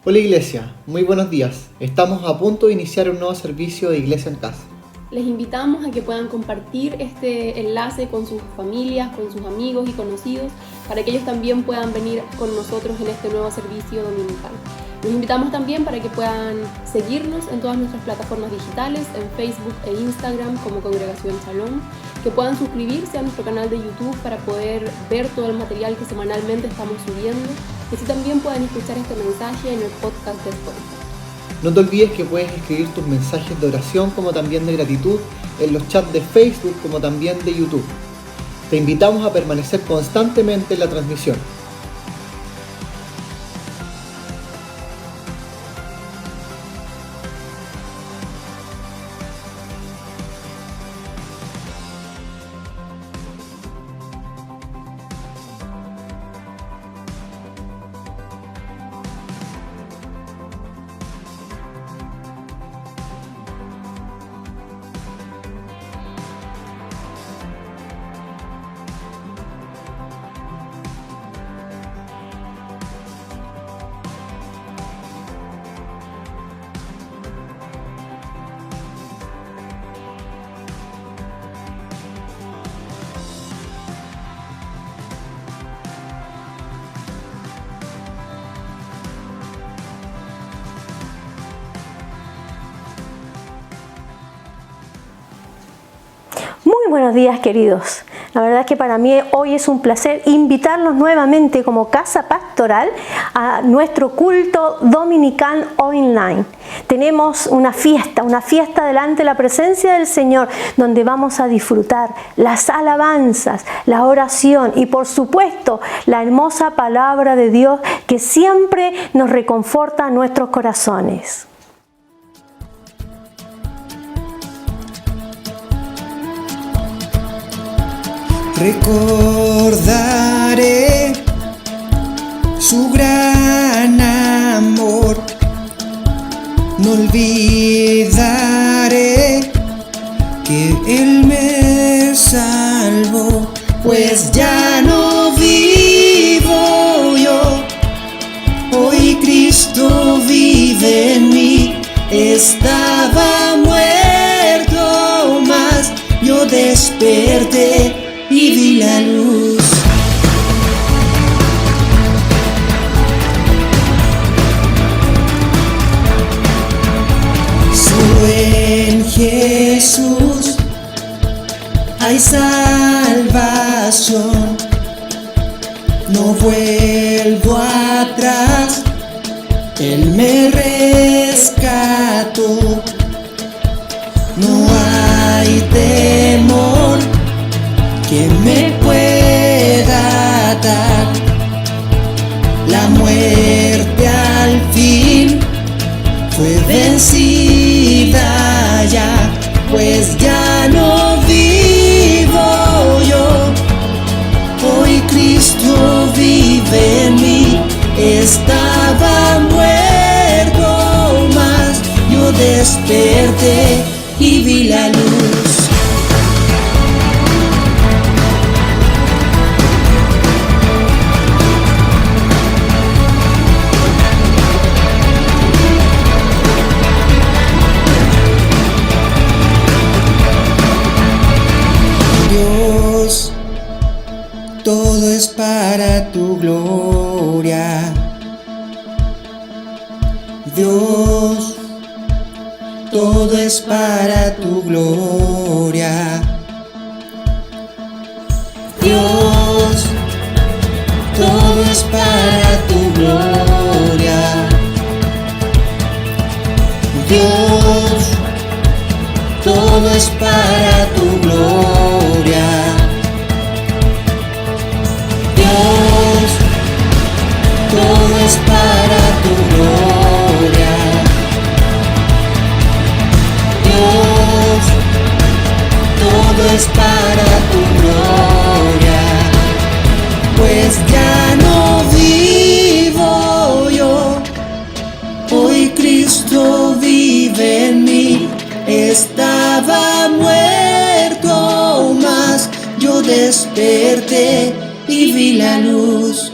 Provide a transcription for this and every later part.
Hola Iglesia, muy buenos días. Estamos a punto de iniciar un nuevo servicio de Iglesia en Casa. Les invitamos a que puedan compartir este enlace con sus familias, con sus amigos y conocidos, para que ellos también puedan venir con nosotros en este nuevo servicio dominical. Los invitamos también para que puedan seguirnos en todas nuestras plataformas digitales, en Facebook e Instagram como Congregación Shalom, que puedan suscribirse a nuestro canal de YouTube para poder ver todo el material que semanalmente estamos subiendo, y así también puedan escuchar este mensaje en el podcast de Spotify. No te olvides que puedes escribir tus mensajes de oración como también de gratitud en los chats de Facebook como también de YouTube. Te invitamos a permanecer constantemente en la transmisión. Muy buenos días, queridos. La verdad es que para mí hoy es un placer invitarlos nuevamente como Casa Pastoral a nuestro culto dominical online. Tenemos una fiesta delante de la presencia del Señor, donde vamos a disfrutar las alabanzas, la oración y por supuesto la hermosa palabra de Dios que siempre nos reconforta nuestros corazones. Recordaré su gran amor, no olvidaré que Él me salvó, pues ya no vivo yo, hoy Cristo vive en mí. Estaba muerto, mas yo desperté y vi la luz. Solo en Jesús hay salvación. No vuelvo atrás, Él me rescató. No hay temor que me pueda dar. La muerte al fin fue vencida ya, pues ya no vivo yo, hoy Cristo vive en mí. Estaba muerto, mas yo desperté y vi la luz. Todo es para tu gloria, Dios, todo es para tu gloria, Dios, todo es para tu gloria, Dios, todo es para tu gloria. Todo es para tu gloria, Dios, todo es para tu gloria, pues ya no vivo yo, hoy Cristo vive en mí. Estaba muerto, mas yo desperté y vi la luz.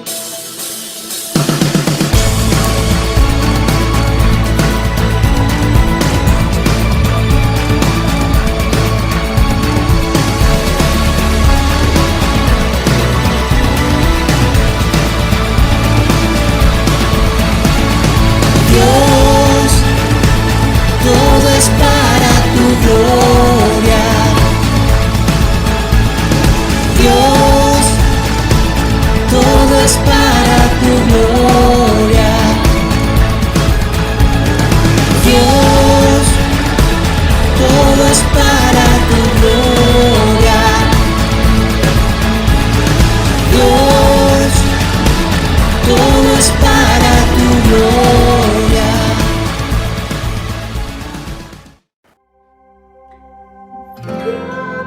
todo es para tu gloria. Dios, todo es para tu gloria. Dios, todo es para tu gloria.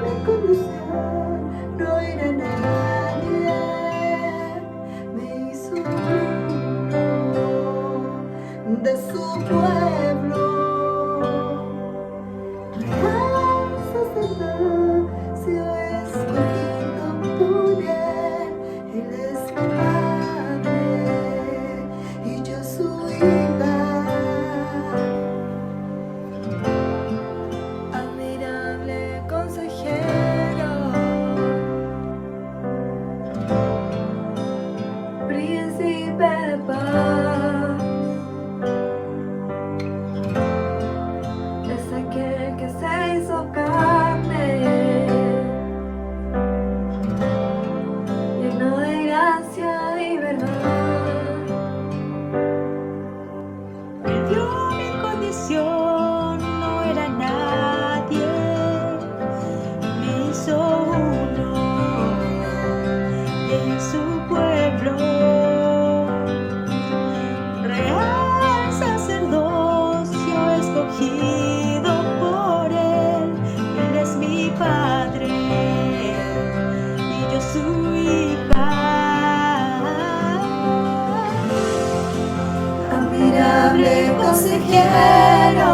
Mi condición no era nadie, me hizo uno de su pueblo. Real sacerdocio escogido por él es mi padre y yo su hija. Admirable consejero, príncipe de paz, es aquel que se hizo carne, lleno de gracia y verdad. Perdió mi condición, no era nadie, me hizo uno de su pueblo, real sacerdocio escogido por él es mi padre y yo su hija. Admirable consejero,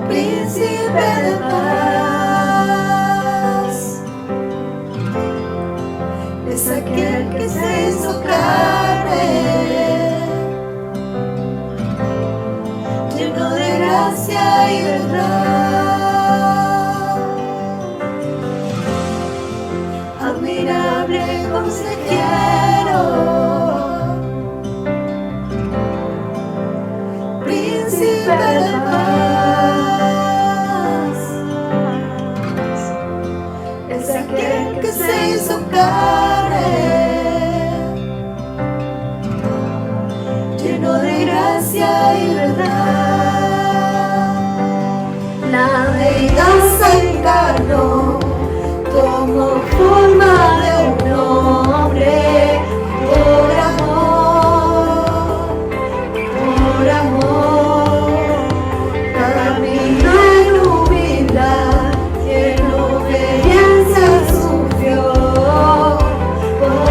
príncipe de paz, es aquel que se hizo carne, lleno de gracia y verdad. Admirable consejero, príncipe de paz, es aquel que se hizo carne, lleno de gracia y verdad. La deidad se encarnó, tomó forma de un hombre, por amor, caminó en humildad y en obediencia sufrió, por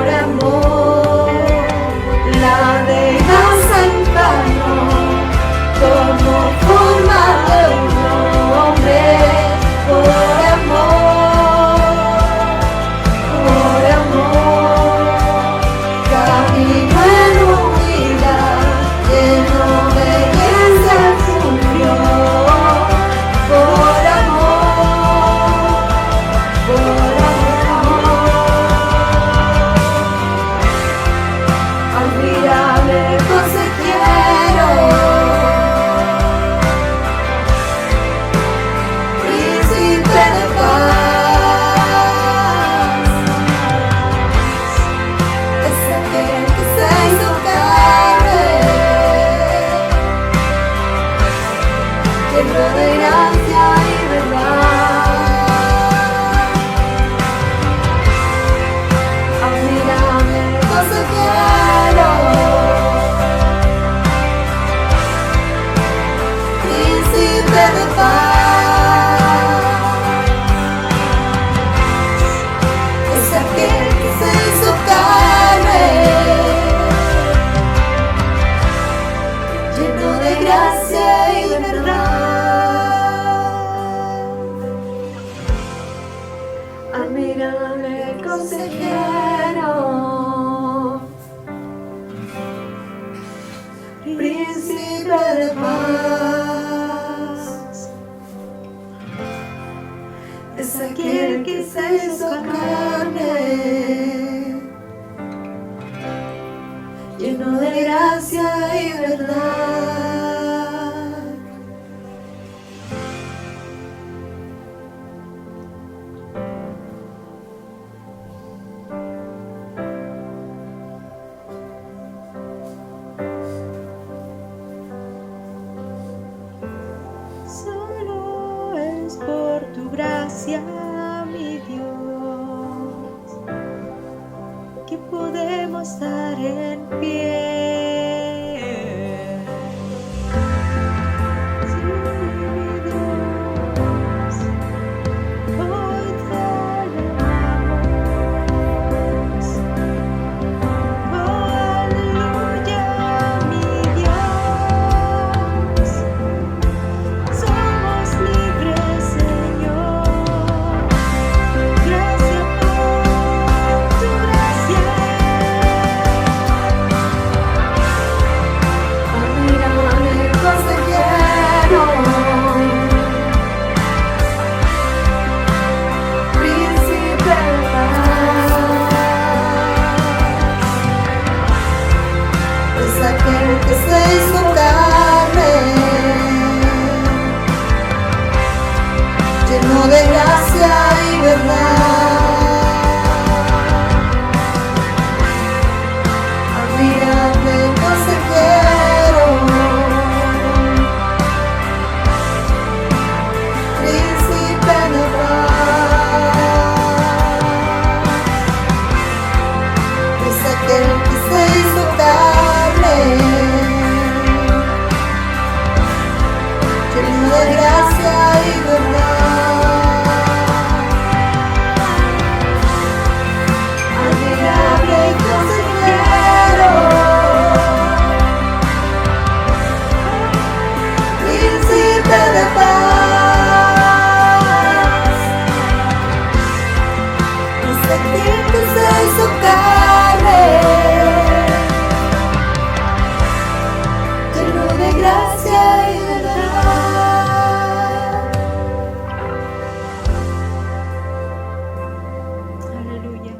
amor, la deidad se encarnó, tomó forma de un hombre, por amor, caminó en humildad y en obediencia sufrió, por amor, admirable consejero, príncipe de paz, es aquel que se hizo carne, lleno de gracia y verdad. Admirable consejero, príncipe de paz, es aquel que se hizo carne, lleno de gracia y verdad. Admirable consejero, príncipe de paz, es aquel que se hizo carne, lleno de gracia y verdad. gracia, mi Dios, que podemos estar en pie. Sí, mi Dios, hoy te alabamos. Aleluya, mi Dios, somos libres, Señor. Gracias por tu gracia. Admírame, consejero, príncipe de paz, es aquel que se hizo carne, lleno de gracia y verdad. Admírame, consejero, príncipe de paz, es aquel que se hizo carne, lleno de gracia y verdad. Admirable consejero, príncipe de paz, es aquel que se hizo carne, lleno de gracia y verdad. Aleluya.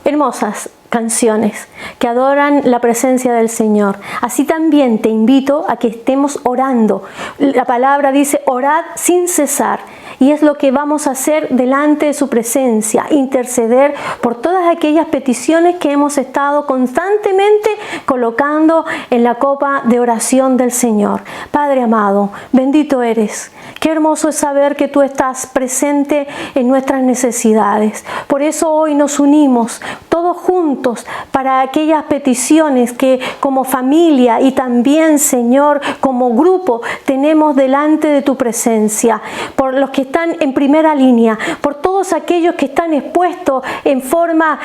Hermosas canciones que adoran la presencia del Señor. Así también te invito a que estemos orando. La palabra dice orad sin cesar. Y es lo que vamos a hacer delante de su presencia, interceder por todas aquellas peticiones que hemos estado constantemente colocando en la copa de oración del Señor. Padre amado, bendito eres. Qué hermoso es saber que tú estás presente en nuestras necesidades. Por eso hoy nos unimos todos juntos para aquellas peticiones que como familia y también, Señor, como grupo tenemos delante de tu presencia. Por los que están en primera línea, por todos aquellos que están expuestos en forma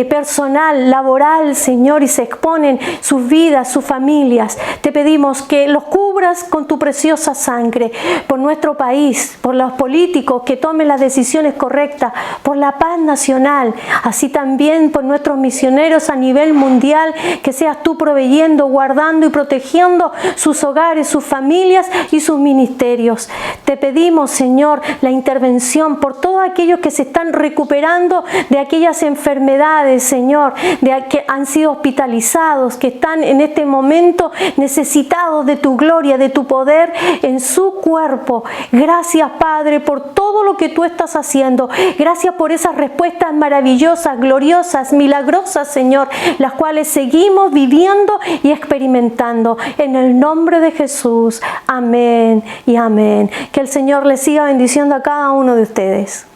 personal, laboral, Señor, y se exponen sus vidas, sus familias. Te pedimos que los cubras con tu preciosa sangre, por nuestro país, por los políticos que tomen las decisiones correctas, por la paz nacional, así también por nuestros misioneros a nivel mundial, que seas tú proveyendo, guardando y protegiendo sus hogares, sus familias y sus ministerios. Te pedimos, Señor, la intervención por todos aquellos que se están recuperando de aquellas enfermedades, Señor, de que han sido hospitalizados, que están en este momento necesitados de tu gloria, de tu poder en su cuerpo. Gracias, Padre, por todo lo que tú estás haciendo. Gracias por esas respuestas maravillosas, gloriosas, milagrosas, Señor, las cuales seguimos viviendo y experimentando. En el nombre de Jesús. Amén y amén. Que el Señor les siga bendiciendo a cada uno de ustedes.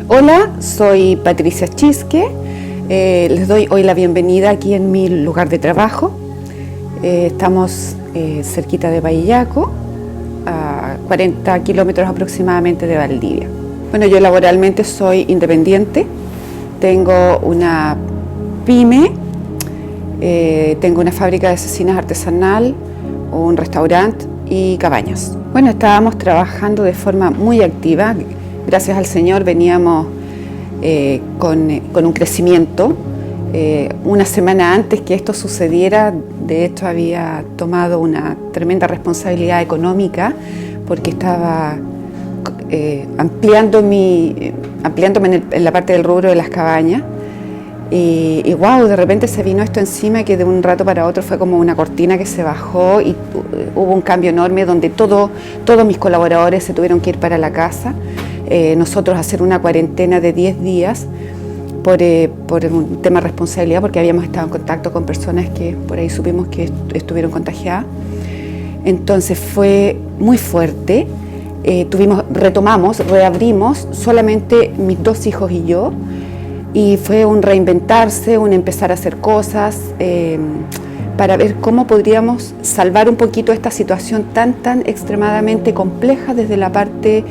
Hola, soy Patricia Chisque. Les doy hoy la bienvenida aquí en mi lugar de trabajo. Estamos cerquita de Pahillaco, a 40 kilómetros aproximadamente de Valdivia. Bueno, yo laboralmente soy independiente, tengo una pyme, tengo una fábrica de cecinas artesanal, un restaurante y cabañas. Bueno, estábamos trabajando de forma muy activa. Gracias al Señor veníamos con un crecimiento. Una semana antes que esto sucediera, de hecho había tomado una tremenda responsabilidad económica porque estaba ampliándome en la parte del rubro de las cabañas. Y wow, de repente se vino esto encima que de un rato para otro fue como una cortina que se bajó y hubo un cambio enorme donde todos mis colaboradores se tuvieron que ir para la casa. Nosotros hacer una cuarentena de 10 días por un tema de responsabilidad, porque habíamos estado en contacto con personas que por ahí supimos que estuvieron contagiadas. Entonces fue muy fuerte. reabrimos solamente mis 2 hijos y yo, y fue un reinventarse, un empezar a hacer cosas para ver cómo podríamos salvar un poquito esta situación tan extremadamente compleja desde la parte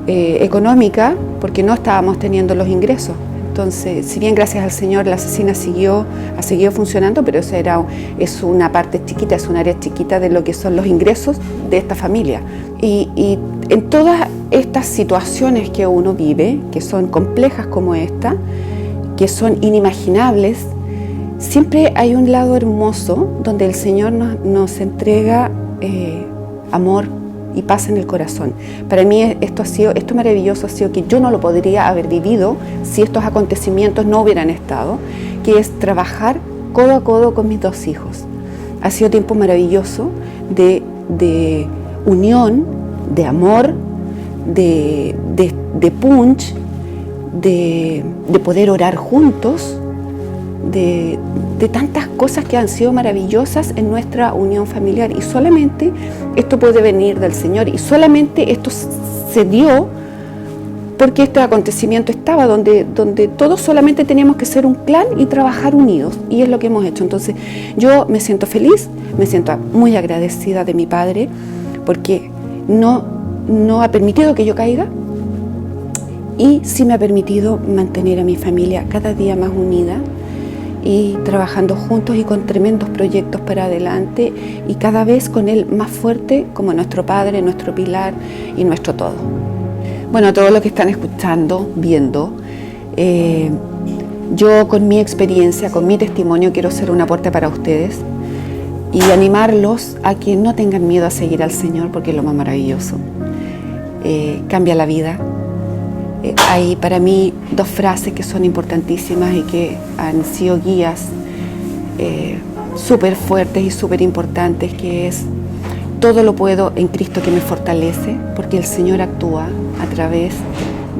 económica, porque no estábamos teniendo los ingresos. Entonces, si bien gracias al Señor la cecina ha seguido funcionando, pero es una parte chiquita, es un área chiquita de lo que son los ingresos de esta familia. Y en todas estas situaciones que uno vive, que son complejas como esta, que son inimaginables, siempre hay un lado hermoso donde el Señor nos entrega amor y paz en el corazón. Para mí esto maravilloso ha sido que yo no lo podría haber vivido si estos acontecimientos no hubieran estado, que es trabajar codo a codo con mis 2 hijos. Ha sido tiempo maravilloso de unión, de amor, de punch, de poder orar juntos, de tantas cosas que han sido maravillosas en nuestra unión familiar, y solamente esto puede venir del Señor, y solamente esto se dio porque este acontecimiento estaba donde todos solamente teníamos que ser un clan y trabajar unidos, y es lo que hemos hecho. Entonces yo me siento feliz, me siento muy agradecida de mi padre, porque no ha permitido que yo caiga, y sí me ha permitido mantener a mi familia cada día más unida y trabajando juntos y con tremendos proyectos para adelante, y cada vez con él más fuerte como nuestro padre, nuestro pilar y nuestro todo. Bueno, a todos los que están escuchando, viendo, yo con mi experiencia, con mi testimonio, quiero ser un aporte para ustedes y animarlos a que no tengan miedo a seguir al Señor, porque es lo más maravilloso. Cambia la vida. Hay para mí 2 frases que son importantísimas y que han sido guías súper fuertes y súper importantes, que es: todo lo puedo en Cristo que me fortalece, porque el Señor actúa a través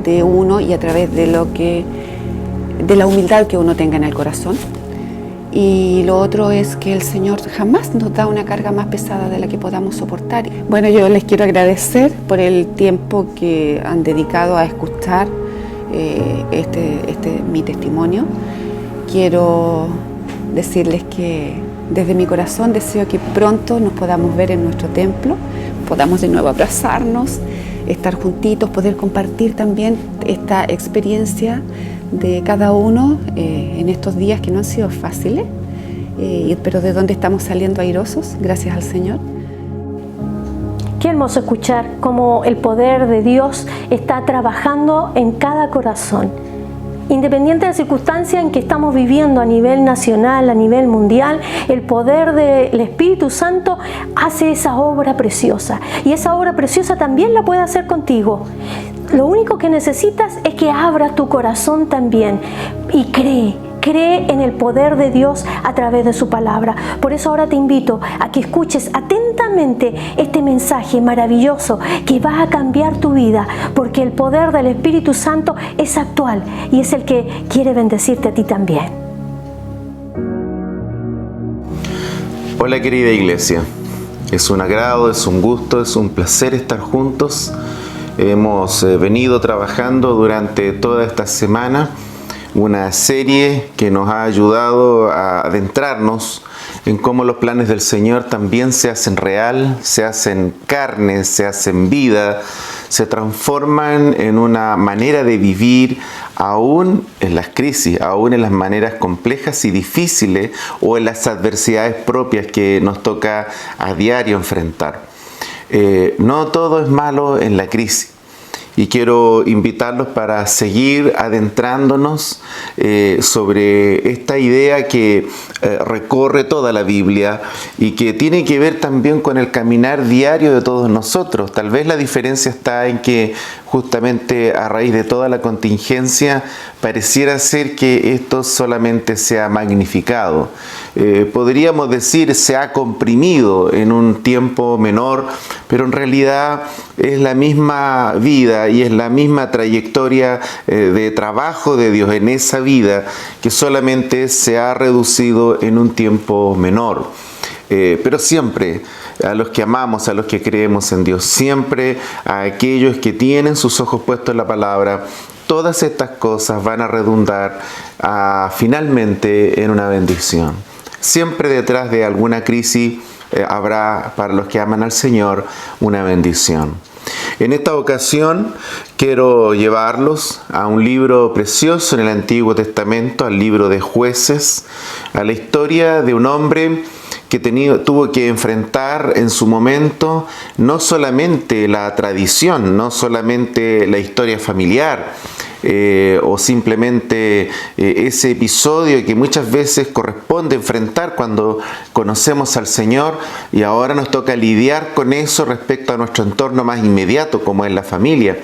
de uno y a través de la humildad que uno tenga en el corazón. Y lo otro es que el Señor jamás nos da una carga más pesada de la que podamos soportar. Bueno, yo les quiero agradecer por el tiempo que han dedicado a escuchar mi testimonio. Quiero decirles que desde mi corazón deseo que pronto nos podamos ver en nuestro templo, podamos de nuevo abrazarnos, estar juntitos, poder compartir también esta experiencia de cada uno en estos días que no han sido fáciles, pero de donde estamos saliendo airosos, gracias al Señor. Qué hermoso escuchar cómo el poder de Dios está trabajando en cada corazón. Independiente de la circunstancia en que estamos viviendo a nivel nacional, a nivel mundial, el poder del Espíritu Santo hace esa obra preciosa. Y esa obra preciosa también la puede hacer contigo. Lo único que necesitas es que abras tu corazón también y cree en el poder de Dios a través de su palabra. Por eso ahora te invito a que escuches atentamente este mensaje maravilloso que va a cambiar tu vida, porque el poder del Espíritu Santo es actual y es el que quiere bendecirte a ti también. Hola querida iglesia, es un agrado, es un gusto, es un placer estar juntos. Hemos venido trabajando durante toda esta semana una serie que nos ha ayudado a adentrarnos en cómo los planes del Señor también se hacen real, se hacen carne, se hacen vida, se transforman en una manera de vivir aún en las crisis, aún en las maneras complejas y difíciles o en las adversidades propias que nos toca a diario enfrentar. No todo es malo en la crisis. Y quiero invitarlos para seguir adentrándonos sobre esta idea que recorre toda la Biblia y que tiene que ver también con el caminar diario de todos nosotros. Tal vez la diferencia está en que justamente a raíz de toda la contingencia pareciera ser que esto solamente se ha magnificado. Podríamos decir se ha comprimido en un tiempo menor, pero en realidad es la misma vida y es la misma trayectoria de trabajo de Dios en esa vida que solamente se ha reducido en un tiempo menor. Pero siempre a los que amamos, a los que creemos en Dios, siempre a aquellos que tienen sus ojos puestos en la palabra. Todas estas cosas van a redundar finalmente en una bendición. Siempre detrás de alguna crisis habrá, para los que aman al Señor, una bendición. En esta ocasión quiero llevarlos a un libro precioso en el Antiguo Testamento, al libro de Jueces, a la historia de un hombre que tuvo que enfrentar en su momento no solamente la tradición, no solamente la historia familiar, o simplemente ese episodio que muchas veces corresponde enfrentar cuando conocemos al Señor, y ahora nos toca lidiar con eso respecto a nuestro entorno más inmediato, como es la familia,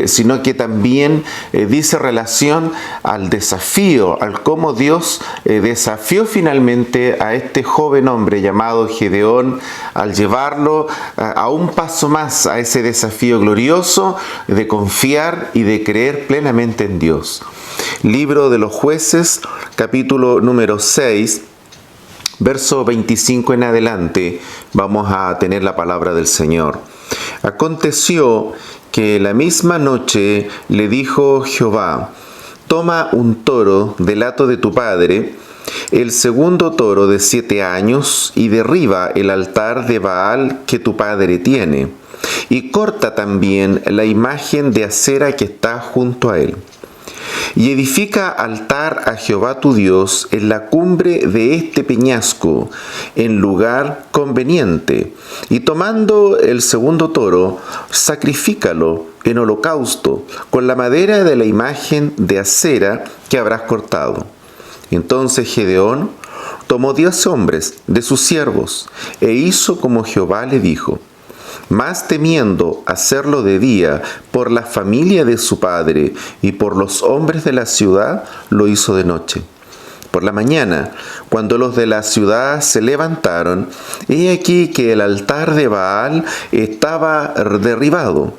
sino que también dice relación al desafío, al cómo Dios desafió finalmente a este joven hombre llamado Gedeón, al llevarlo a un paso más a ese desafío glorioso de confiar y de creer plenamente en Dios. Libro de los Jueces, capítulo número 6, verso 25 en adelante, vamos a tener la palabra del Señor. Aconteció que la misma noche le dijo Jehová: toma un toro del hato de tu padre, el segundo toro de 7 años, y derriba el altar de Baal que tu padre tiene, y corta también la imagen de acera que está junto a él. Y edifica altar a Jehová tu Dios en la cumbre de este peñasco, en lugar conveniente. Y tomando el segundo toro, sacrifícalo en holocausto con la madera de la imagen de acera que habrás cortado. Entonces Gedeón tomó 10 hombres de sus siervos e hizo como Jehová le dijo. Mas temiendo hacerlo de día por la familia de su padre y por los hombres de la ciudad, lo hizo de noche. Por la mañana, cuando los de la ciudad se levantaron, he aquí que el altar de Baal estaba derribado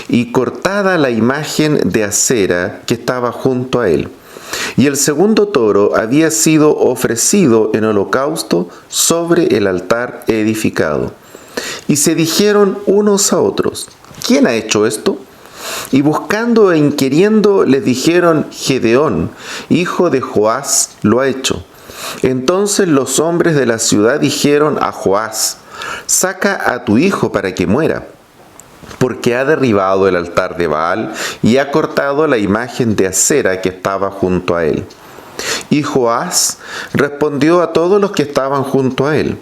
y cortada la imagen de acera que estaba junto a él. Y el segundo toro había sido ofrecido en holocausto sobre el altar edificado. Y se dijeron unos a otros: ¿quién ha hecho esto? Y buscando e inquiriendo les dijeron: Gedeón, hijo de Joás, lo ha hecho. Entonces los hombres de la ciudad dijeron a Joás: saca a tu hijo para que muera, porque ha derribado el altar de Baal y ha cortado la imagen de acera que estaba junto a él. Y Joás respondió a todos los que estaban junto a él: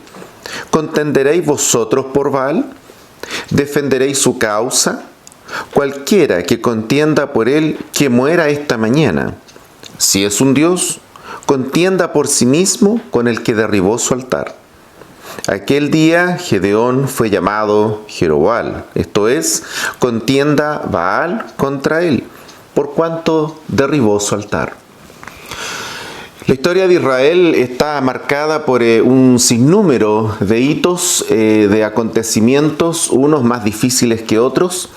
¿contenderéis vosotros por Baal? ¿Defenderéis su causa? Cualquiera que contienda por él, que muera esta mañana. Si es un dios, contienda por sí mismo con el que derribó su altar. Aquel día Gedeón fue llamado Jerobbaal, esto es, contienda Baal contra él, por cuanto derribó su altar. La historia de Israel está marcada por un sinnúmero de hitos, de acontecimientos, unos más difíciles que otros,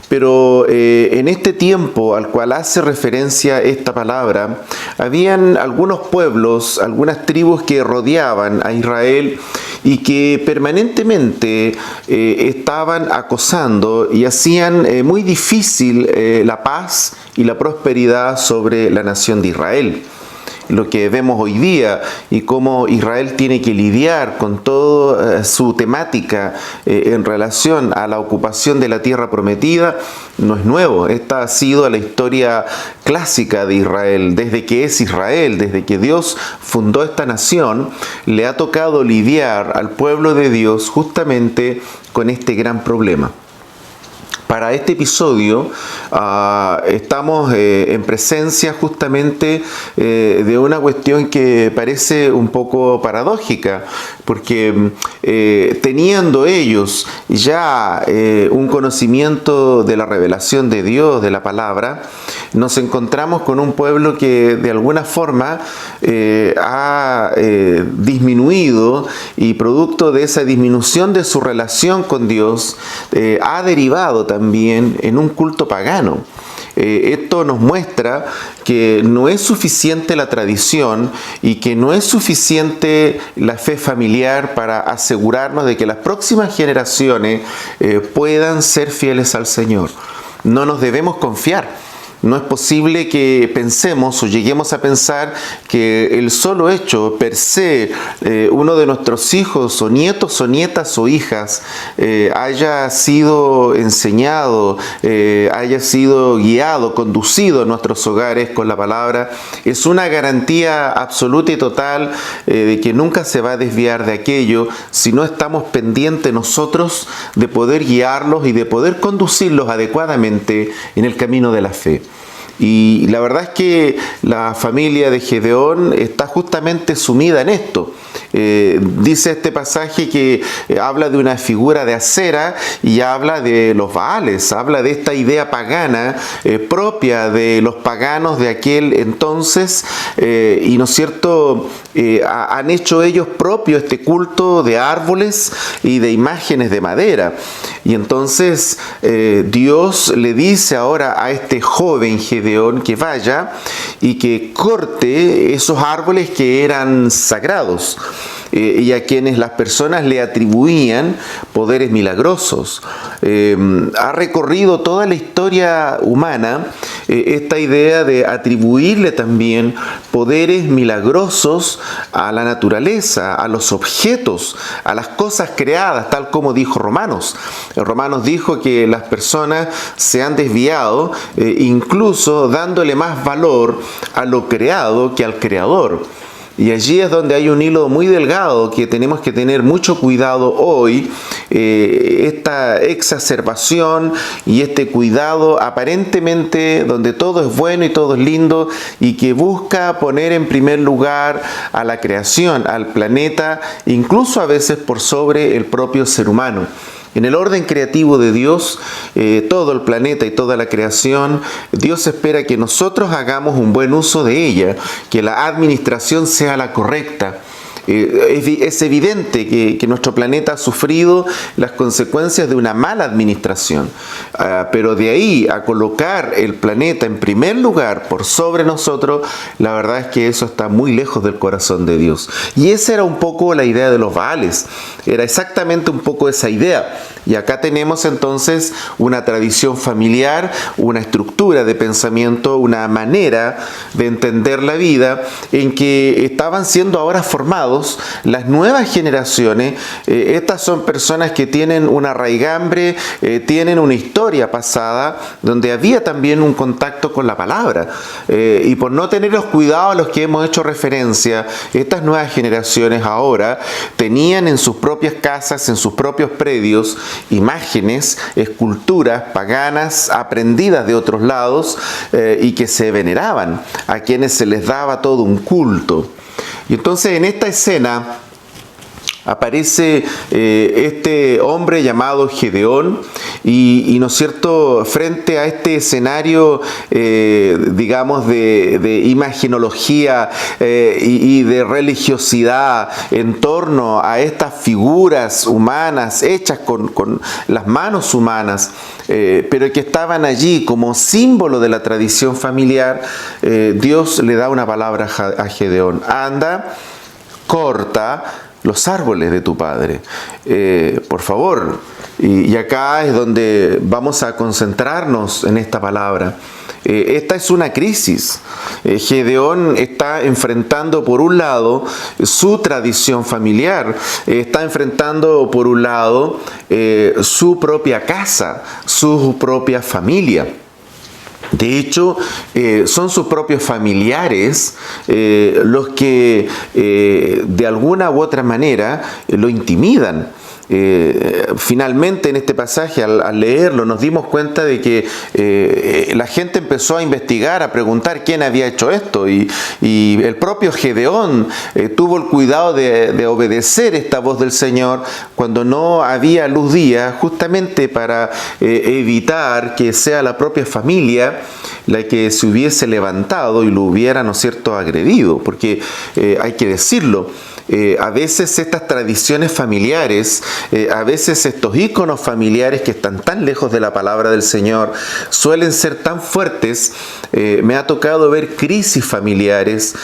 pero en este tiempo al cual hace referencia esta palabra, habían algunos pueblos, algunas tribus que rodeaban a Israel y que permanentemente estaban acosando y hacían muy difícil la paz y la prosperidad sobre la nación de Israel. Lo que vemos hoy día y cómo Israel tiene que lidiar con toda su temática en relación a la ocupación de la tierra prometida no es nuevo. Esta ha sido la historia clásica de Israel. Desde que es Israel, desde que Dios fundó esta nación, le ha tocado lidiar al pueblo de Dios justamente con este gran problema. Para este episodio estamos en presencia justamente de una cuestión que parece un poco paradójica, porque teniendo ellos ya un conocimiento de la revelación de Dios, de la palabra, nos encontramos con un pueblo que de alguna forma ha disminuido, y producto de esa disminución de su relación con Dios ha derivado también en un culto pagano. Esto nos muestra que no es suficiente la tradición y que no es suficiente la fe familiar para asegurarnos de que las próximas generaciones puedan ser fieles al Señor. No nos debemos confiar. No es posible que pensemos o lleguemos a pensar que el solo hecho, per se, uno de nuestros hijos o nietos o nietas o hijas haya sido enseñado, haya sido guiado, conducido a nuestros hogares con la palabra, es una garantía absoluta y total de que nunca se va a desviar de aquello si no estamos pendientes nosotros de poder guiarlos y de poder conducirlos adecuadamente en el camino de la fe. Y la verdad es que la familia de Gedeón está justamente sumida en esto. Dice este pasaje que habla de una figura de acera y habla de los Baales, habla de esta idea pagana propia de los paganos de aquel entonces, y no es cierto, han hecho ellos propio este culto de árboles y de imágenes de madera. Y entonces Dios le dice ahora a este joven Gedeón que vaya y que corte esos árboles que eran sagrados y a quienes las personas le atribuían poderes milagrosos. Ha recorrido toda la historia humana esta idea de atribuirle también poderes milagrosos a la naturaleza, a los objetos, a las cosas creadas, tal como dijo Romanos. Romanos dijo que las personas se han desviado, incluso dándole más valor a lo creado que al creador. Y allí es donde hay un hilo muy delgado que tenemos que tener mucho cuidado hoy, esta exacerbación y este cuidado aparentemente donde todo es bueno y todo es lindo y que busca poner en primer lugar a la creación, al planeta, incluso a veces por sobre el propio ser humano. En el orden creativo de Dios, todo el planeta y toda la creación, Dios espera que nosotros hagamos un buen uso de ella, que la administración sea la correcta. Es evidente que nuestro planeta ha sufrido las consecuencias de una mala administración, pero de ahí a colocar el planeta en primer lugar por sobre nosotros, la verdad es que eso está muy lejos del corazón de Dios. Y esa era un poco la idea de los Baales, era exactamente un poco esa idea. Y acá tenemos entonces una tradición familiar, una estructura de pensamiento, una manera de entender la vida en que estaban siendo ahora formados las nuevas generaciones. Estas son personas que tienen una raigambre, tienen una historia pasada donde había también un contacto con la palabra. Y por no tener los cuidados a los que hemos hecho referencia, estas nuevas generaciones ahora tenían en sus propias casas, en sus propios predios, imágenes, esculturas paganas aprendidas de otros lados y que se veneraban, a quienes se les daba todo un culto. Y entonces en esta escena aparece este hombre llamado Gedeón y ¿no es cierto?, frente a este escenario, digamos, de imaginología y de religiosidad en torno a estas figuras humanas hechas con las manos humanas, pero que estaban allí como símbolo de la tradición familiar, Dios le da una palabra a Gedeón: anda, corta los árboles de tu padre, por favor. Y acá es donde vamos a concentrarnos en esta palabra. Esta es una crisis. Gedeón está enfrentando por un lado su tradición familiar, está enfrentando por un lado su propia casa, su propia familia. De hecho, son sus propios familiares los que de alguna u otra manera lo intimidan. Finalmente en este pasaje, al leerlo, nos dimos cuenta de que la gente empezó a investigar, a preguntar quién había hecho esto, y el propio Gedeón tuvo el cuidado de obedecer esta voz del Señor cuando no había luz día, justamente para evitar que sea la propia familia la que se hubiese levantado y lo hubiera, ¿no es cierto?, agredido, porque hay que decirlo, A veces estas tradiciones familiares, a veces estos íconos familiares que están tan lejos de la palabra del Señor, suelen ser tan fuertes. Me ha tocado ver crisis familiares,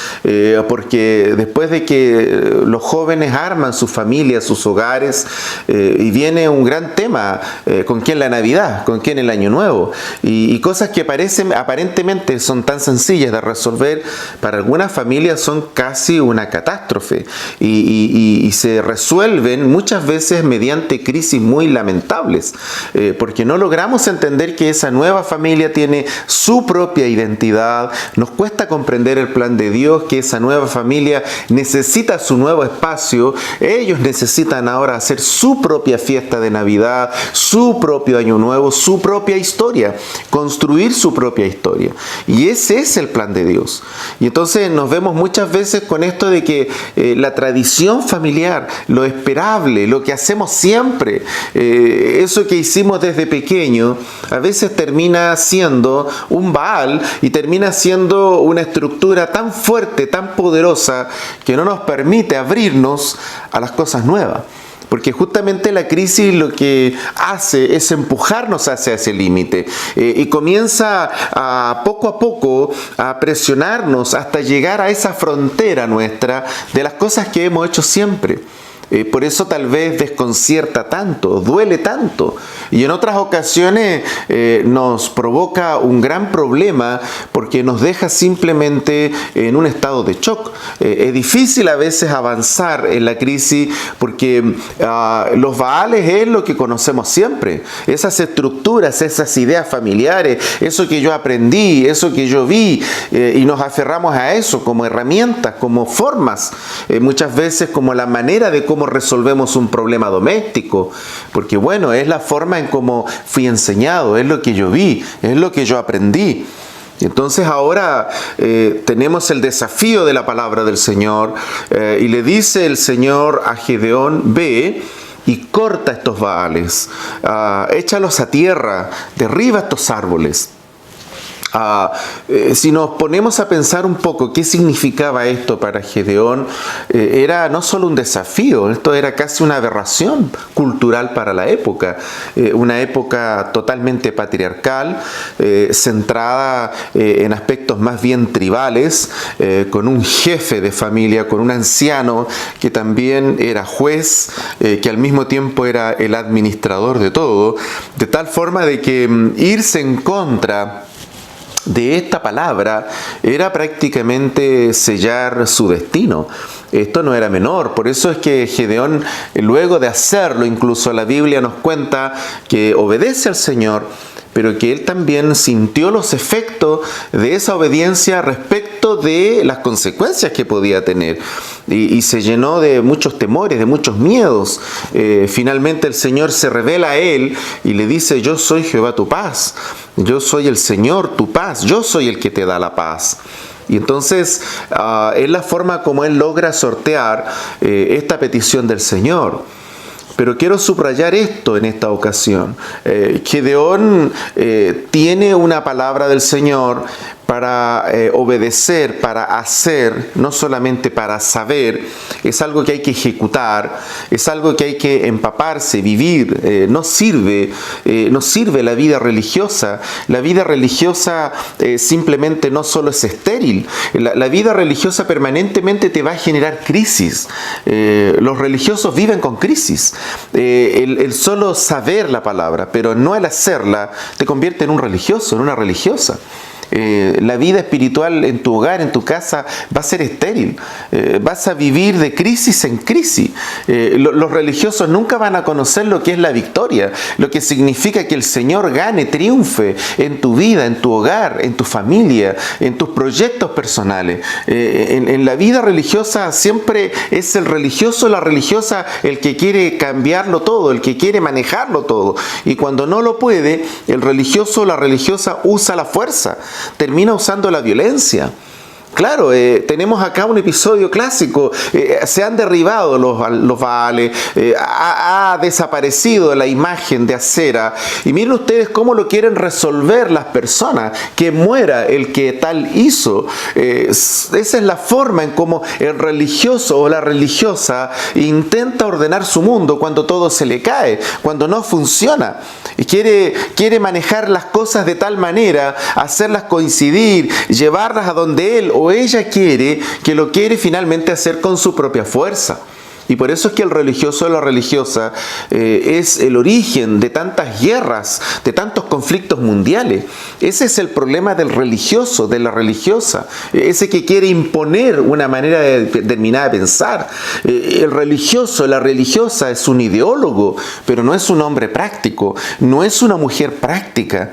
porque después de que los jóvenes arman sus familias, sus hogares, y viene un gran tema, ¿con quién la Navidad? ¿Con quién el Año Nuevo? Y cosas que aparentemente son tan sencillas de resolver, para algunas familias son casi una catástrofe. Y se resuelven muchas veces mediante crisis muy lamentables, porque no logramos entender que esa nueva familia tiene su propia identidad, nos cuesta comprender el plan de Dios, que esa nueva familia necesita su nuevo espacio, ellos necesitan ahora hacer su propia fiesta de Navidad, su propio Año Nuevo, su propia historia, construir su propia historia. Y ese es el plan de Dios. Y entonces nos vemos muchas veces con esto de que la tradición familiar, lo esperable, lo que hacemos siempre, eso que hicimos desde pequeño, a veces termina siendo un Baal y termina siendo una estructura tan fuerte, tan poderosa, que no nos permite abrirnos a las cosas nuevas. Porque justamente la crisis lo que hace es empujarnos hacia ese límite, y comienza poco a poco a presionarnos hasta llegar a esa frontera nuestra de las cosas que hemos hecho siempre. Por eso tal vez desconcierta tanto, duele tanto, y en otras ocasiones nos provoca un gran problema porque nos deja simplemente en un estado de shock. Es difícil a veces avanzar en la crisis porque los Baales es lo que conocemos siempre, esas estructuras, esas ideas familiares, eso que yo aprendí, eso que yo vi, y nos aferramos a eso como herramientas, como formas, muchas veces como la manera de cómo resolvemos un problema doméstico, porque bueno, es la forma en cómo fui enseñado, es lo que yo vi, es lo que yo aprendí. Entonces ahora tenemos el desafío de la palabra del Señor, y le dice el Señor a Gedeón: ve y corta estos Baales, échalos a tierra, derriba estos árboles. Si nos ponemos a pensar un poco qué significaba esto para Gedeón, era no solo un desafío, esto era casi una aberración cultural para la época, una época totalmente patriarcal, centrada en aspectos más bien tribales, con un jefe de familia, con un anciano que también era juez, que al mismo tiempo era el administrador de todo, de tal forma de que irse en contra de esta palabra era prácticamente sellar su destino. Esto no era menor, por eso es que Gedeón, luego de hacerlo, incluso la Biblia nos cuenta que obedece al Señor, pero que él también sintió los efectos de esa obediencia respecto de las consecuencias que podía tener, y se llenó de muchos temores, de muchos miedos. Finalmente el Señor se revela a él y le dice: yo soy Jehová tu paz, yo soy el Señor tu paz, yo soy el que te da la paz. Y entonces es la forma como él logra sortear esta petición del Señor. Pero quiero subrayar esto en esta ocasión. Gedeón tiene una palabra del Señor para obedecer, para hacer, no solamente para saber. Es algo que hay que ejecutar, es algo que hay que empaparse, vivir. No sirve la vida religiosa. La vida religiosa simplemente no solo es estéril. La vida religiosa permanentemente te va a generar crisis. Los religiosos viven con crisis. El solo saber la palabra, pero no el hacerla, te convierte en un religioso, en una religiosa. La vida espiritual en tu hogar, en tu casa, va a ser estéril. Vas a vivir de crisis en crisis. Los religiosos nunca van a conocer lo que es la victoria, lo que significa que el Señor gane, triunfe en tu vida, en tu hogar, en tu familia, en tus proyectos personales. En la vida religiosa siempre es el religioso o la religiosa el que quiere cambiarlo todo, el que quiere manejarlo todo. Y cuando no lo puede, el religioso o la religiosa usa la fuerza, termina usando la violencia. Claro, tenemos acá un episodio clásico, se han derribado los Baales, ha desaparecido la imagen de Acera, y miren ustedes cómo lo quieren resolver las personas, que muera el que tal hizo. Esa es la forma en cómo el religioso o la religiosa intenta ordenar su mundo cuando todo se le cae, cuando no funciona. Y quiere manejar las cosas de tal manera, hacerlas coincidir, llevarlas a donde él o ella quiere, que lo quiere finalmente hacer con su propia fuerza. Y por eso es que el religioso o la religiosa es el origen de tantas guerras, de tantos conflictos mundiales. Ese es el problema del religioso, de la religiosa, ese que quiere imponer una manera determinada de pensar. El religioso, la religiosa es un ideólogo, pero no es un hombre práctico, no es una mujer práctica,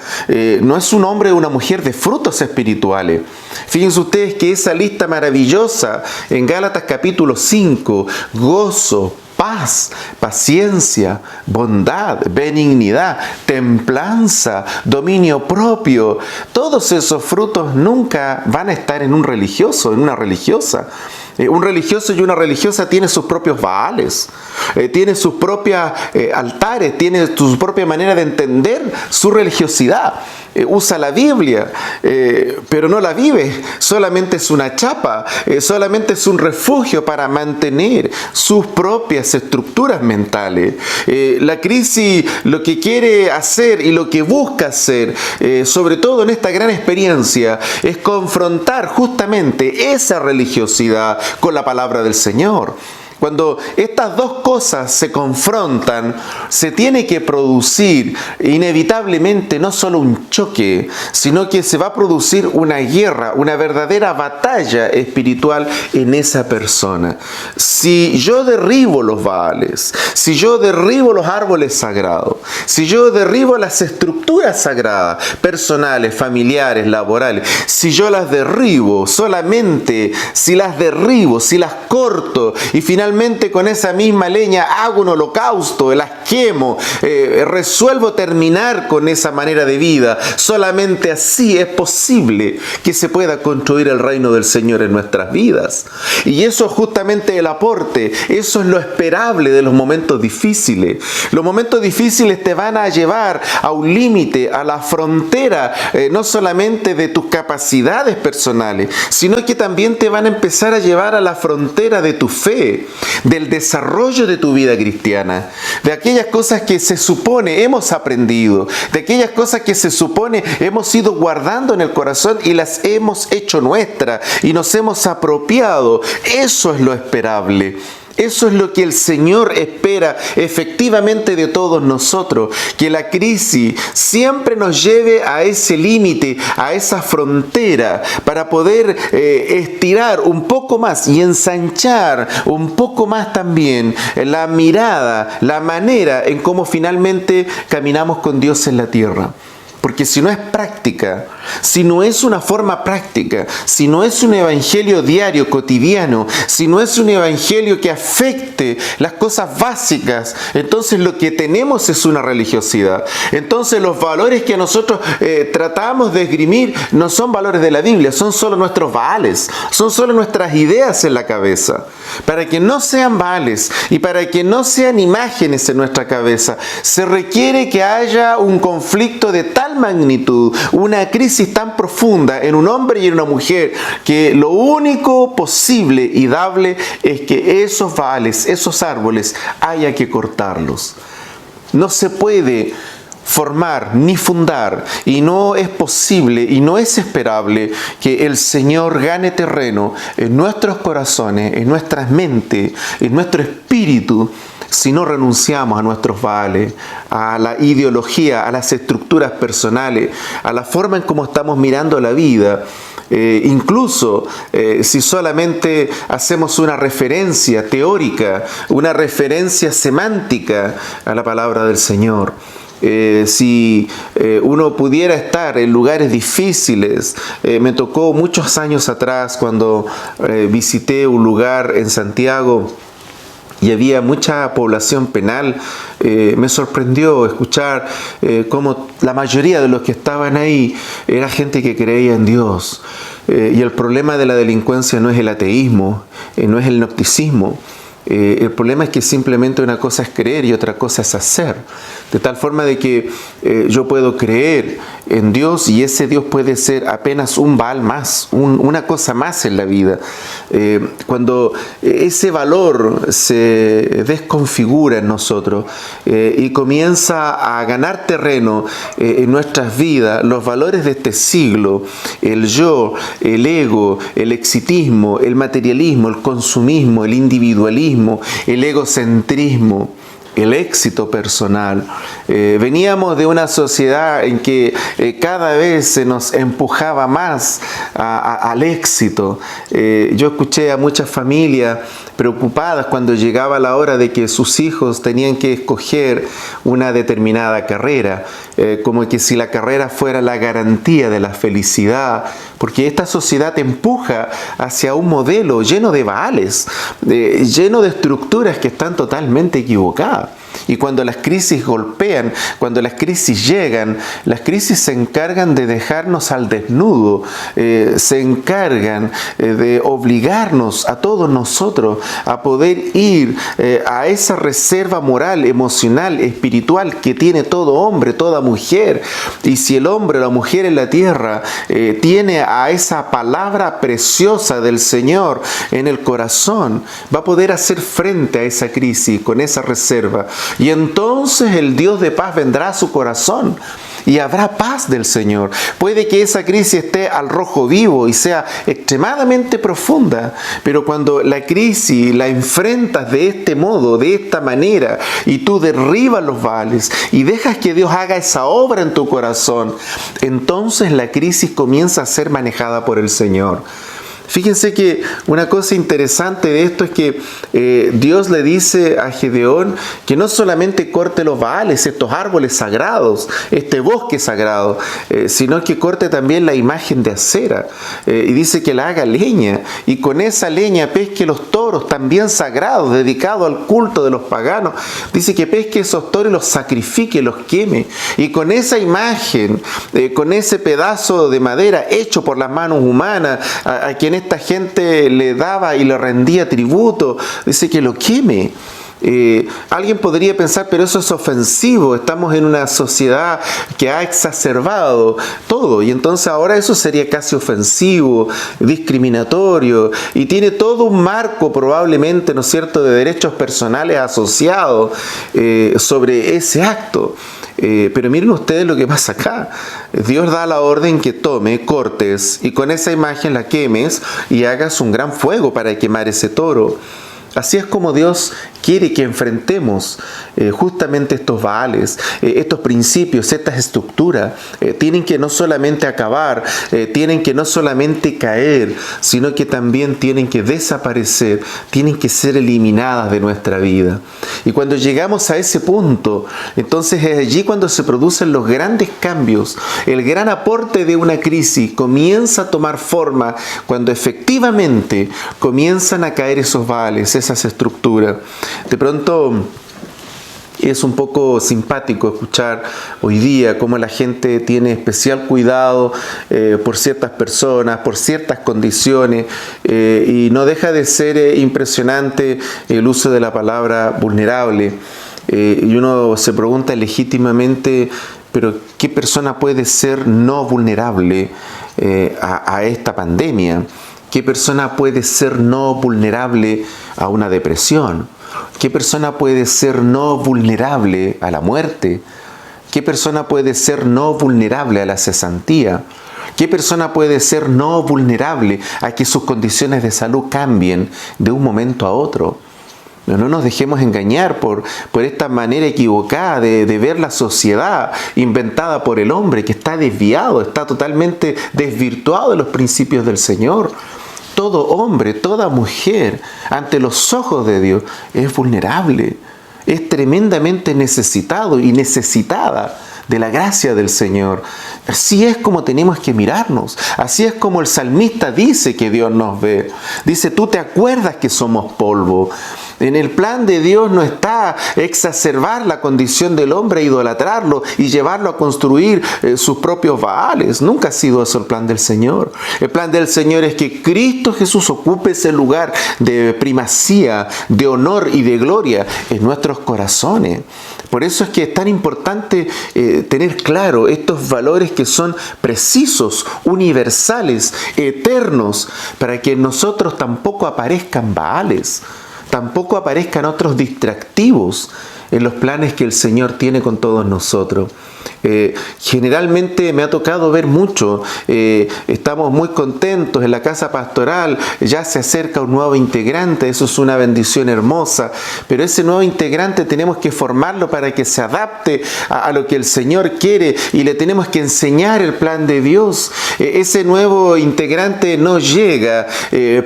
no es un hombre o una mujer de frutos espirituales. Fíjense ustedes que esa lista maravillosa en Gálatas capítulo 5, gozo, paz, paciencia, bondad, benignidad, templanza, dominio propio, todos esos frutos nunca van a estar en un religioso, en una religiosa. Un religioso y una religiosa tiene sus propios baales, tiene sus propios altares, tiene su propia manera de entender su religiosidad. Usa la Biblia, pero no la vive, solamente es una chapa, solamente es un refugio para mantener sus propias estructuras mentales. La crisis lo que quiere hacer y lo que busca hacer, sobre todo en esta gran experiencia, es confrontar justamente esa religiosidad con la palabra del Señor. Cuando estas dos cosas se confrontan, se tiene que producir inevitablemente no solo un choque, sino que se va a producir una guerra, una verdadera batalla espiritual en esa persona. Si yo derribo los Baales, si yo derribo los árboles sagrados, si yo derribo las estructuras sagradas, personales, familiares, laborales, si yo las derribo, solamente si las derribo, si las corto y finalmente con esa misma leña hago un holocausto, las quemo, resuelvo terminar con esa manera de vida, solamente así es posible que se pueda construir el reino del Señor en nuestras vidas. Y eso es justamente el aporte, eso es lo esperable de los momentos difíciles. Los momentos difíciles te van a llevar a un límite, a la frontera, no solamente de tus capacidades personales, sino que también te van a empezar a llevar a la frontera de tu fe, del desarrollo de tu vida cristiana, de aquellas cosas que se supone hemos aprendido, de aquellas cosas que se supone hemos ido guardando en el corazón y las hemos hecho nuestras y nos hemos apropiado. Eso es lo esperable. Eso es lo que el Señor espera efectivamente de todos nosotros, que la crisis siempre nos lleve a ese límite, a esa frontera, para poder estirar un poco más y ensanchar un poco más también la mirada, la manera en cómo finalmente caminamos con Dios en la tierra. Porque si no es práctica, si no es una forma práctica, si no es un evangelio diario, cotidiano, si no es un evangelio que afecte las cosas básicas, entonces lo que tenemos es una religiosidad. Entonces los valores que nosotros tratamos de esgrimir no son valores de la Biblia, son solo nuestros baales, son solo nuestras ideas en la cabeza. Para que no sean baales y para que no sean imágenes en nuestra cabeza, se requiere que haya un conflicto de tal magnitud, una crisis tan profunda en un hombre y en una mujer, que lo único posible y dable es que esos baales, esos árboles, haya que cortarlos. No se puede formar ni fundar, y no es posible y no es esperable que el Señor gane terreno en nuestros corazones, en nuestras mentes, en nuestro espíritu, si no renunciamos a nuestros baales, a la ideología, a las estructuras personales, a la forma en cómo estamos mirando la vida. Incluso si solamente hacemos una referencia teórica, una referencia semántica a la palabra del Señor. Si uno pudiera estar en lugares difíciles, me tocó muchos años atrás cuando visité un lugar en Santiago y había mucha población penal. Me sorprendió escuchar cómo la mayoría de los que estaban ahí era gente que creía en Dios. Y el problema de la delincuencia no es el ateísmo, no es el gnosticismo. El problema es que simplemente una cosa es creer y otra cosa es hacer. De tal forma de que yo puedo creer en Dios y ese Dios puede ser apenas un Baal más, una cosa más en la vida. Cuando ese valor se desconfigura en nosotros y comienza a ganar terreno en nuestras vidas, los valores de este siglo, el yo, el ego, el exitismo, el materialismo, el consumismo, el individualismo, el egocentrismo, el éxito personal. Veníamos de una sociedad en que cada vez se nos empujaba más al éxito. Yo escuché a muchas familias preocupadas cuando llegaba la hora de que sus hijos tenían que escoger una determinada carrera, como que si la carrera fuera la garantía de la felicidad, porque esta sociedad te empuja hacia un modelo lleno de baales, lleno de estructuras que están totalmente equivocadas. Y cuando las crisis golpean, cuando las crisis llegan, las crisis se encargan de dejarnos al desnudo, se encargan de obligarnos a todos nosotros a poder ir a esa reserva moral, emocional, espiritual que tiene todo hombre, toda mujer. Y si el hombre o la mujer en la tierra tiene a esa palabra preciosa del Señor en el corazón, va a poder hacer frente a esa crisis con esa reserva. Y entonces el Dios de paz vendrá a su corazón y habrá paz del Señor. Puede que esa crisis esté al rojo vivo y sea extremadamente profunda, pero cuando la crisis la enfrentas de este modo, de esta manera, y tú derribas los vales y dejas que Dios haga esa obra en tu corazón, entonces la crisis comienza a ser manejada por el Señor. Fíjense que una cosa interesante de esto es que Dios le dice a Gedeón que no solamente corte los baales, estos árboles sagrados, este bosque sagrado, sino que corte también la imagen de acera. Y dice que la haga leña, y con esa leña pesque los toros también sagrados, dedicados al culto de los paganos. Dice que pesque esos toros y los sacrifique, los queme. Y con esa imagen, con ese pedazo de madera hecho por las manos humanas, a quien esta gente le daba y le rendía tributo, dice que lo queme. Alguien podría pensar, pero eso es ofensivo, estamos en una sociedad que ha exacerbado todo, y entonces ahora eso sería casi ofensivo, discriminatorio, y tiene todo un marco probablemente, ¿no es cierto?, de derechos personales asociados sobre ese acto. Pero miren ustedes lo que pasa acá. Dios da la orden que tome, cortes, y con esa imagen la quemes y hagas un gran fuego para quemar ese toro. Así es como Dios quiere que enfrentemos justamente estos baales, estos principios, estas estructuras. Tienen que no solamente acabar, tienen que no solamente caer, sino que también tienen que desaparecer, tienen que ser eliminadas de nuestra vida. Y cuando llegamos a ese punto, entonces es allí cuando se producen los grandes cambios. El gran aporte de una crisis comienza a tomar forma cuando efectivamente comienzan a caer esos baales, esas estructuras. De pronto es un poco simpático escuchar hoy día cómo la gente tiene especial cuidado por ciertas personas, por ciertas condiciones, y no deja de ser impresionante el uso de la palabra vulnerable. Y uno se pregunta legítimamente, pero ¿qué persona puede ser no vulnerable a esta pandemia? ¿Qué persona puede ser no vulnerable a una depresión? ¿Qué persona puede ser no vulnerable a la muerte? ¿Qué persona puede ser no vulnerable a la cesantía? ¿Qué persona puede ser no vulnerable a que sus condiciones de salud cambien de un momento a otro? No nos dejemos engañar por esta manera equivocada de ver la sociedad inventada por el hombre, que está desviado, está totalmente desvirtuado de los principios del Señor. Todo hombre, toda mujer, ante los ojos de Dios, es vulnerable, es tremendamente necesitado y necesitada de la gracia del Señor. Así es como tenemos que mirarnos. Así es como el salmista dice que Dios nos ve. Dice, tú te acuerdas que somos polvo. En el plan de Dios no está a exacerbar la condición del hombre, a idolatrarlo y llevarlo a construir sus propios baales. Nunca ha sido eso el plan del Señor. El plan del Señor es que Cristo Jesús ocupe ese lugar de primacía, de honor y de gloria en nuestros corazones. Por eso es que es tan importante tener claro estos valores que son precisos, universales, eternos, para que en nosotros tampoco aparezcan baales, tampoco aparezcan otros distractivos en los planes que el Señor tiene con todos nosotros. Generalmente me ha tocado ver mucho, estamos muy contentos en la casa pastoral, ya se acerca un nuevo integrante, eso es una bendición hermosa, pero ese nuevo integrante tenemos que formarlo para que se adapte a lo que el Señor quiere y le tenemos que enseñar el plan de Dios. Ese nuevo integrante no llega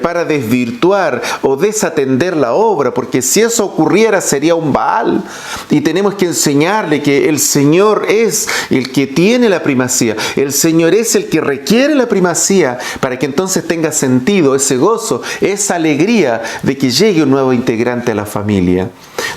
para desvirtuar o desatender la obra, porque si eso ocurriera sería un Baal, y tenemos que enseñarle que el Señor es el que tiene la primacía, el Señor es el que requiere la primacía, para que entonces tenga sentido ese gozo, esa alegría de que llegue un nuevo integrante a la familia.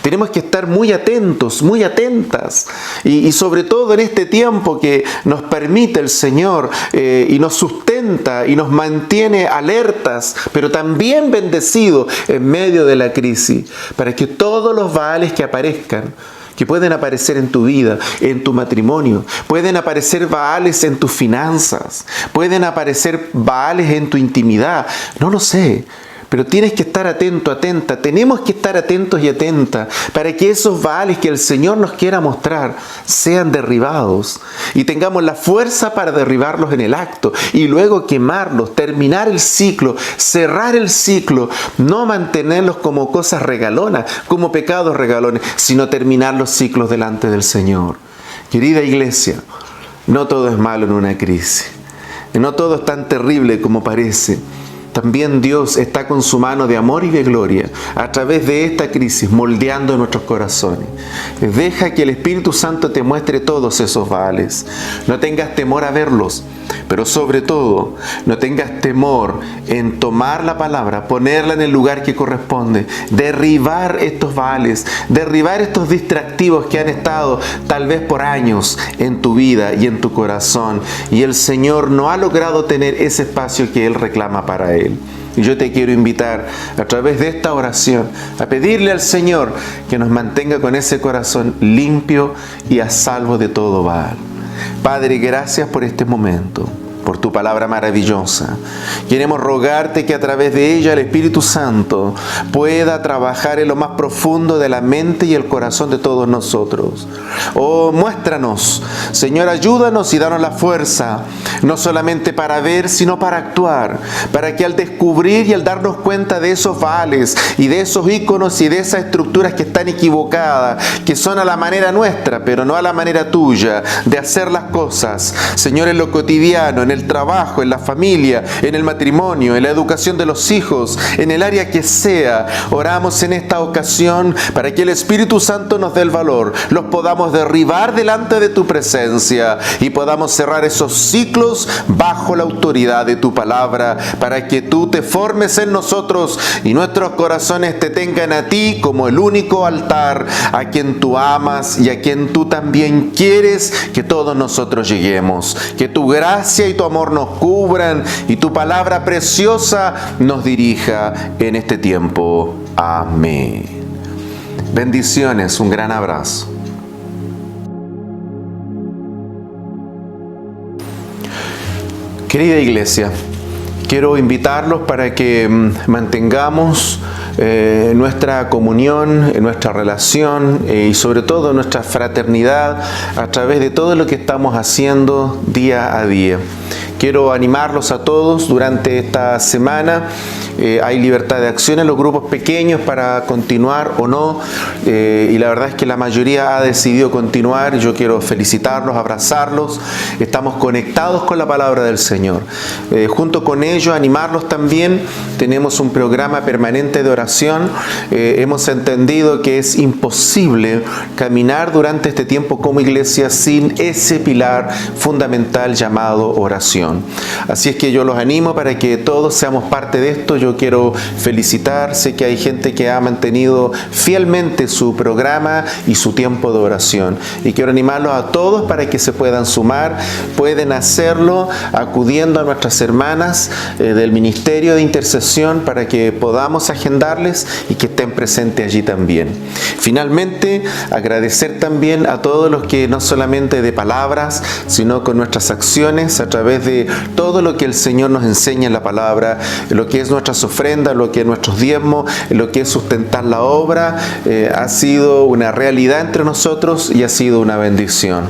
Tenemos que estar muy atentos, muy atentas, y sobre todo en este tiempo que nos permite el Señor y nos sustenta y nos mantiene alertas, pero también bendecidos en medio de la crisis, para que todos los baales que aparezcan, que pueden aparecer en tu vida, en tu matrimonio, pueden aparecer baales en tus finanzas, pueden aparecer baales en tu intimidad, no lo sé, pero tienes que estar atento, atenta, tenemos que estar atentos y atentas para que esos baales que el Señor nos quiera mostrar sean derribados y tengamos la fuerza para derribarlos en el acto y luego quemarlos, terminar el ciclo, cerrar el ciclo, no mantenerlos como cosas regalonas, como pecados regalones, sino terminar los ciclos delante del Señor. Querida iglesia, no todo es malo en una crisis, no todo es tan terrible como parece. También Dios está con su mano de amor y de gloria a través de esta crisis moldeando nuestros corazones. Deja que el Espíritu Santo te muestre todos esos baales. No tengas temor a verlos, pero sobre todo no tengas temor en tomar la palabra, ponerla en el lugar que corresponde, derribar estos baales, derribar estos distractivos que han estado tal vez por años en tu vida y en tu corazón. Y el Señor no ha logrado tener ese espacio que Él reclama para Él. Y yo te quiero invitar a través de esta oración a pedirle al Señor que nos mantenga con ese corazón limpio y a salvo de todo Baal. Padre, gracias por este momento, por tu palabra maravillosa. Queremos rogarte que a través de ella el Espíritu Santo pueda trabajar en lo más profundo de la mente y el corazón de todos nosotros. Oh, muéstranos, Señor, ayúdanos y danos la fuerza, no solamente para ver, sino para actuar, para que al descubrir y al darnos cuenta de esos baales y de esos íconos y de esas estructuras que están equivocadas, que son a la manera nuestra, pero no a la manera tuya, de hacer las cosas, Señor, en lo cotidiano, en el trabajo, en la familia, en el matrimonio, en la educación de los hijos, en el área que sea, oramos en esta ocasión para que el Espíritu Santo nos dé el valor, los podamos derribar delante de tu presencia y podamos cerrar esos ciclos bajo la autoridad de tu palabra, para que tú te formes en nosotros y nuestros corazones te tengan a ti como el único altar a quien tú amas y a quien tú también quieres que todos nosotros lleguemos. Que tu gracia y tu amor nos cubran y tu palabra preciosa nos dirija en este tiempo. Amén. Bendiciones, un gran abrazo. Querida iglesia, quiero invitarlos para que mantengamos nuestra comunión, nuestra relación y sobre todo nuestra fraternidad a través de todo lo que estamos haciendo día a día. Quiero animarlos a todos durante esta semana. Hay libertad de acción en los grupos pequeños para continuar o no, y la verdad es que la mayoría ha decidido continuar y yo quiero felicitarlos, abrazarlos. Estamos conectados con la palabra del Señor. Junto con ello, animarlos también. Tenemos un programa permanente de oración. Hemos entendido que es imposible caminar durante este tiempo como iglesia sin ese pilar fundamental llamado oración. oración. Así es que yo los animo para que todos seamos parte de esto. Yo quiero felicitar, sé que hay gente que ha mantenido fielmente su programa y su tiempo de oración. Y quiero animarlos a todos para que se puedan sumar. Pueden hacerlo acudiendo a nuestras hermanas del Ministerio de Intercesión para que podamos agendarles y que estén presentes allí también. Finalmente, agradecer también a todos los que no solamente de palabras, sino con nuestras acciones, a través de todo lo que el Señor nos enseña en la palabra, lo que es nuestras ofrendas, lo que es nuestros diezmos, lo que es sustentar la obra, ha sido una realidad entre nosotros y ha sido una bendición.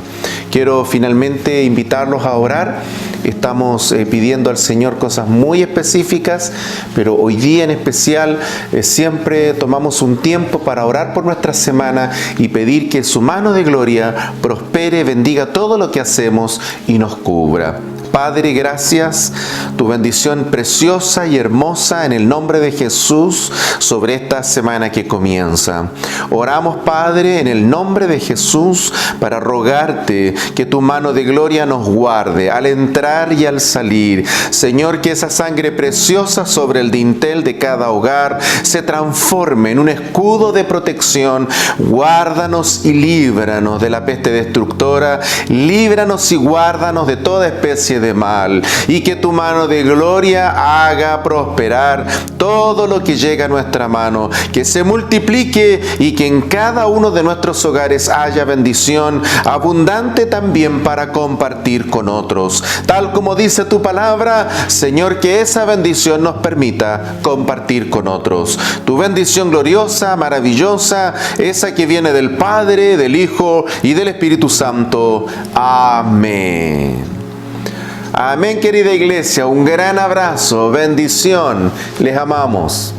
Quiero finalmente invitarlos a orar. Estamos pidiendo al Señor cosas muy específicas, pero hoy día en especial siempre tomamos un tiempo para orar por nuestra semana y pedir que su mano de gloria prospere, bendiga todo lo que hacemos y nos cubra. Padre, gracias, tu bendición preciosa y hermosa en el nombre de Jesús sobre esta semana que comienza. Oramos, Padre, en el nombre de Jesús para rogarte que tu mano de gloria nos guarde al entrar y al salir. Señor, que esa sangre preciosa sobre el dintel de cada hogar se transforme en un escudo de protección. Guárdanos y líbranos de la peste destructora, líbranos y guárdanos de toda especie de mal, y que tu mano de gloria haga prosperar todo lo que llega a nuestra mano, que se multiplique y que en cada uno de nuestros hogares haya bendición abundante también para compartir con otros. Tal como dice tu palabra, Señor, que esa bendición nos permita compartir con otros. Tu bendición gloriosa, maravillosa, esa que viene del Padre, del Hijo y del Espíritu Santo. Amén. Amén, querida iglesia, un gran abrazo, bendición, les amamos.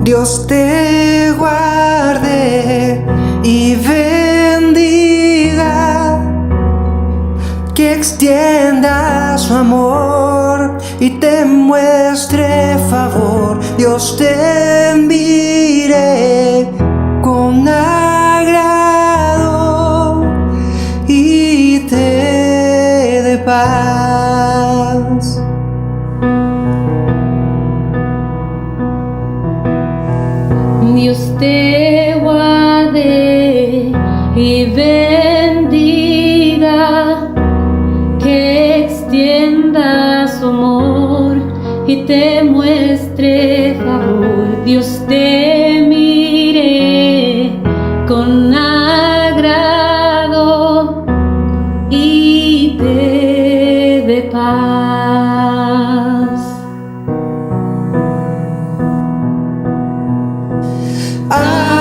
Dios te guarde y bendiga, que extienda su amor y te muestre favor. Dios te mire con agrado y te dé paz. Dios te guarde y bendiga, que extienda su amor y te muestre favor. Dios te mire con agrado y te dé paz. Amén.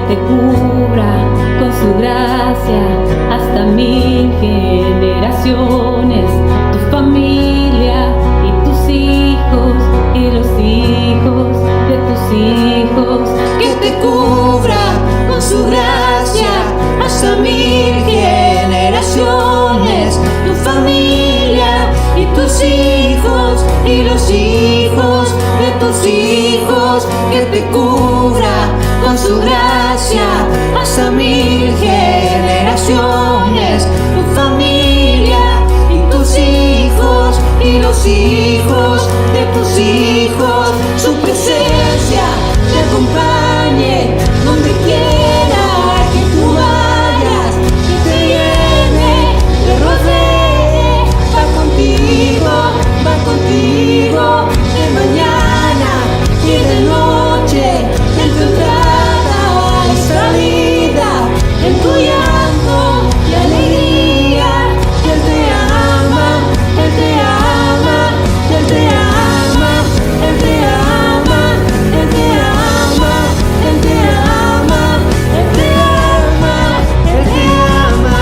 te cubra con su gracia hasta 1000 generaciones, tu familia y tus hijos y los hijos de tus hijos. Que te cubra con su gracia hasta 1000 generaciones, tu familia y tus hijos y los hijos de tus hijos. Que te cubra con su gracia hasta 1000 generaciones, tu familia y tus hijos y los hijos de tus hijos. Su presencia te acompañe donde quiera que tú vayas, que te llene, te rodee, va contigo de mañana y de noche, en tu entrada y salida, en tu llanto y alegría. Que Él te ama, Él te ama, Él te ama, Él te ama, Él te ama, Él te ama, Él te ama, Él te ama.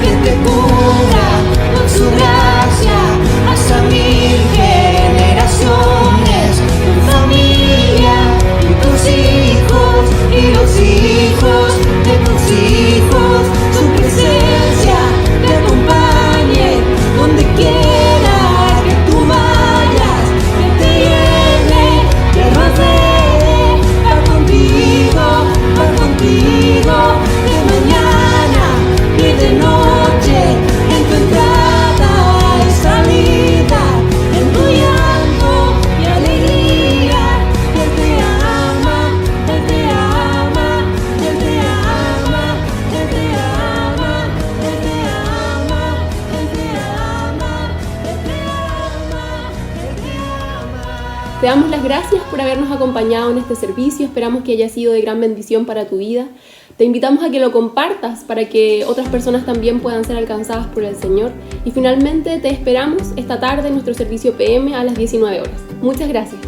Que te cubra con su gracia hasta 1000 generaciones, tu familia y tus hijos y los hijos de tus hijos. Su presencia te acompañe donde quiera que tú vayas, que te llene, te rodee, va contigo de mañana y de noche, en tu entrada y salida, en tu llanto y alegría. Que Él te ama, Él te ama, Él te ama, Él te ama, Él te ama, Él te ama, Él te ama, Él te ama. Te damos las gracias por habernos acompañado en este servicio, esperamos que haya sido de gran bendición para tu vida. Te invitamos a que lo compartas para que otras personas también puedan ser alcanzadas por el Señor. Y finalmente te esperamos esta tarde en nuestro servicio PM a las 19 horas. Muchas gracias.